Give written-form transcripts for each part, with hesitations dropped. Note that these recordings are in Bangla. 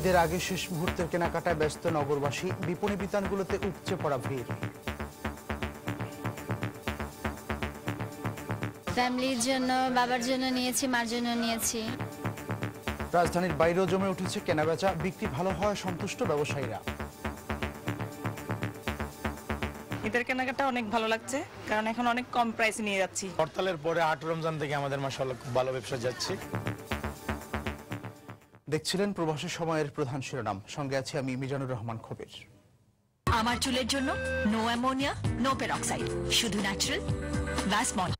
ঈদের আগে শেষ মুহূর্তের কেনাকাটায় ব্যস্ত নগরবাসী, বিপণী বিতানগুলোতে উপচে পড়া ভিড়। ফ্যামিলির জন্য, বাবার জন্য নিয়েছি, মার জন্য নিয়েছি। রাজধানীর বাইরেও জমে উঠেছে কেনাবেচা, বিক্রি ভালো হওয়ায় সন্তুষ্ট ব্যবসায়ীরা। ঈদের কেনাকাটা অনেক ভালো লাগছে, কারণ এখন অনেক কম প্রাইসে নিয়ে যাচ্ছি। হরতালের পরে ৮ রমজান থেকে আমাদের মাশাআল্লাহ খুব ভালো ব্যবসা যাচ্ছে। দেখছিলেন প্রবাসী সময়ের প্রধান শিরোনাম, সঙ্গে আছি আমি মিজানুর রহমান খবির। আমার চুলের জন্য নো অ্যামোনিয়া, নো পেরক্সাইড, শুধু ন্যাচারাল ভাসমল।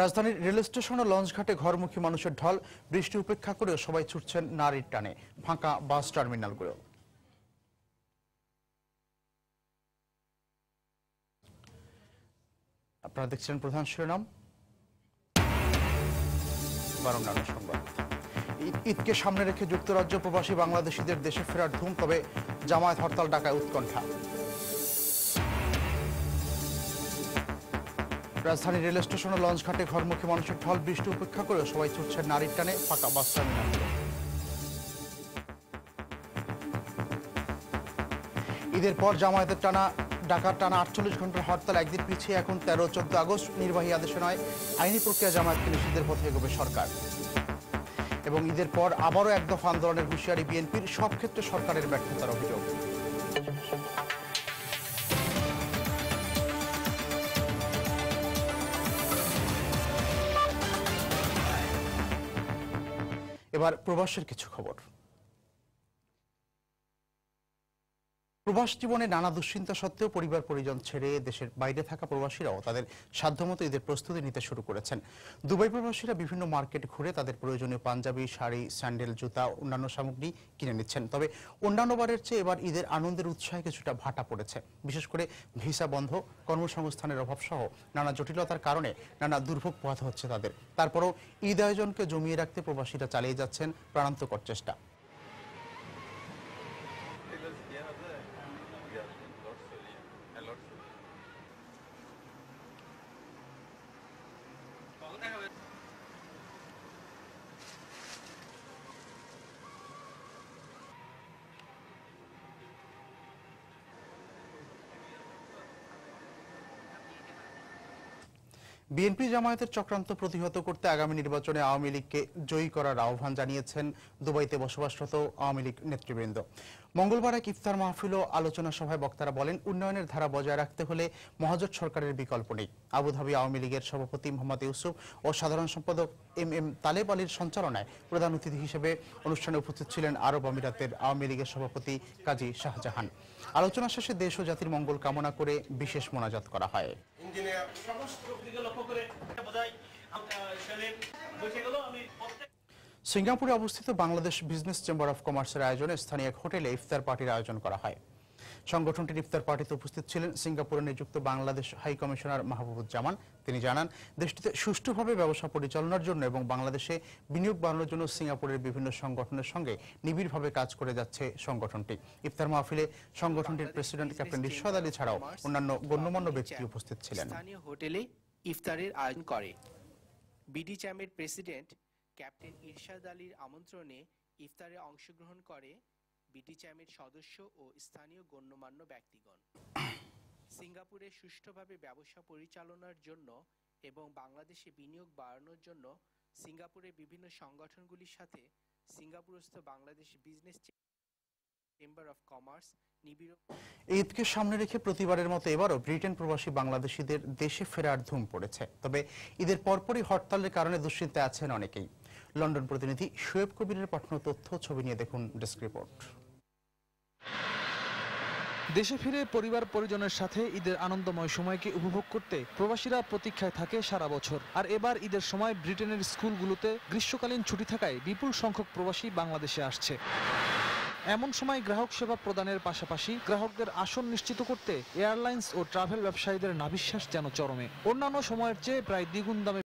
রাজধানীর রেল স্টেশন ও লঞ্চঘাটে ঘরমুখী মানুষের ঢল, বৃষ্টি উপেক্ষা করেও সবাই ছুটছেন নারীর টানে, ফাঁকা বাস টার্মিনালগুলো। আপনারা দেখছিলেন প্রধান শিরোনাম, অন্যান্য সংবাদ। ঈদকে সামনে রেখে যুক্তরাজ্য প্রবাসী বাংলাদেশিদের দেশে ফেরার ধুম, তবে জামায়াত হরতাল ডাকায় উৎকণ্ঠা। রাজধানীর রেল স্টেশন ও লঞ্চঘাটে ঘরমুখী মানুষের ঢল, বৃষ্টি উপেক্ষা করেও সবাই ছুটছেন নারীর টানে, ফাঁকা বাস টার্মিনাল। ঈদের পর জামায়াতের ঢাকার টানা 48 ঘন্টার হরতাল একদিন পিছিয়ে এখন 13-14 আগস্ট। নির্বাহী আদেশে নয়, আইনি প্রক্রিয়া জামায়াতকে নিষিদ্ধের পথে এগোবে সরকার। এবং ঈদের পর আবারও এক দফা আন্দোলনের হুঁশিয়ারি বিএনপির, সব ক্ষেত্রে সরকারের ব্যর্থতার অভিযোগ। এবার প্রবাসের কিছু খবর। প্রবাস জীবনে নানা দুশ্চিন্তা সত্ত্বেও পরিবার পরিজন ছেড়ে দেশের বাইরে থাকা প্রবাসীরাও তাদের সাধ্যমতো ঈদের প্রস্তুতি নিতে শুরু করেছেন। দুবাই প্রবাসীরা বিভিন্ন মার্কেট ঘুরে তাদের প্রয়োজনীয় পাঞ্জাবি, শাড়ি, স্যান্ডেল, জুতা, অন্যান্য সামগ্রী কিনে নিচ্ছেন। তবে অন্যান্য বারের চেয়ে এবার ঈদের আনন্দের উৎসাহে কিছুটা ভাটা পড়েছে। বিশেষ করে ভিসা বন্ধ, কর্মসংস্থানের অভাব সহ নানা জটিলতার কারণে নানা দুর্ভোগ পোহাতে হচ্ছে তাদের। তারপরও ঈদ আয়োজনকে জমিয়ে রাখতে প্রবাসীরা চালিয়ে যাচ্ছেন প্রাণান্তকর চেষ্টা। বিএনপি জামায়াতের চক্রান্ত প্রতিহত করতে আগামী নির্বাচনে আওয়ামী লীগকে জয়ী করার আহ্বান জানিয়েছেন দুবাইতে বসবাসরত আওয়ামী লীগ নেতৃবৃন্দ। মঙ্গলবার এক ইফতার মাহফিল ও আলোচনা সভায় বক্তারা বলেন, উন্নয়নের ধারা বজায় রাখতে হলে মহাজোট সরকারের বিকল্প নেই। আবুধাবি আওয়ামী লীগের সভাপতি মোহাম্মদ ইউসুফ ও সাধারণ সম্পাদক এম তালেব আলীর সঞ্চালনায় প্রধান অতিথি হিসেবে অনুষ্ঠানে উপস্থিত ছিলেন আরব আমিরাতের আওয়ামী লীগের সভাপতি কাজী শাহজাহান। আলোচনা শেষে দেশ ও জাতির মঙ্গল কামনা করে বিশেষ মোনাজাত করা হয়। সিঙ্গাপুরে অবস্থিত বাংলাদেশ বিজনেস চেম্বার অফ কমার্সের আয়োজনে স্থানীয় এক হোটেলে ইফতার পার্টির আয়োজন করা হয়। সংগঠনটির ইফতার পার্টিতে উপস্থিত ছিলেন সিঙ্গাপুরে নিযুক্ত বাংলাদেশ হাই কমিশনার মাহবুবুজ্জামান। তিনি জানান, দেশটিতে সুষ্ঠুভাবে ব্যবসা পরিচালনার জন্য এবং বাংলাদেশে বিনিয়োগ বাড়ানোর জন্য সিঙ্গাপুরের বিভিন্ন সংগঠনের সঙ্গে নিবিড়ভাবে কাজ করে যাচ্ছে সংগঠনটি। ইফতার মাহফিলে সংগঠনটির প্রেসিডেন্ট ক্যাপ্টেন ইরশাদ আলী ছাড়াও অন্যান্য গণ্যমান্য ব্যক্তি উপস্থিত ছিলেন। স্থানীয় হোটেলে ইফতারের আয়োজন করে বিডি চ্যামের প্রেসিডেন্ট ক্যাপ্টেন ইরশাদ আলীর আমন্ত্রণে ইফতারে অংশগ্রহণ করে বিডি চ্যামের সদস্য ও স্থানীয় গণ্যমান্য ব্যক্তিগণ। সিঙ্গাপুরে সুষ্ঠুভাবে ব্যবসা পরিচালনার জন্য এবং বাংলাদেশে বিনিয়োগ বাড়ানোর জন্য সিঙ্গাপুরের বিভিন্ন সংগঠনগুলির সাথে সিঙ্গাপুরস্থ Bangladesh business chamber of commerce নিবিড়। ঈদকে সামনে রেখে প্রতিবারের মতো এবারও ব্রিটেন প্রবাসী বাংলাদেশিদের দেশে ফেরার ধুম পড়েছে। তবে ঈদের পরপরই হরতালের কারণে দুশ্চিন্তায় আছেন অনেকেই। লন্ডন প্রতিনিধি শোয়েব কবিরের পাঠানো তথ্য ছবি নিয়ে দেখুন ডেস্ক রিপোর্ট। দেশে ফিরে পরিবার পরিজনের সাথে ঈদের আনন্দময় সময়কে উপভোগ করতে প্রবাসীরা প্রতীক্ষায় থাকে সারা বছর। আর এবার ঈদের সময় ব্রিটেনের স্কুলগুলোতে গ্রীষ্মকালীন ছুটি থাকায় বিপুল সংখ্যক প্রবাসী বাংলাদেশে আসছে। এমন সময় গ্রাহক সেবা প্রদানের পাশাপাশি গ্রাহকদের আসন নিশ্চিত করতে এয়ারলাইন্স ও ট্রাভেল ব্যবসায়ীদের নাভিশ্বাস যেন চরমে। অন্যান্য সময়ের চেয়ে প্রায় দ্বিগুণ দামে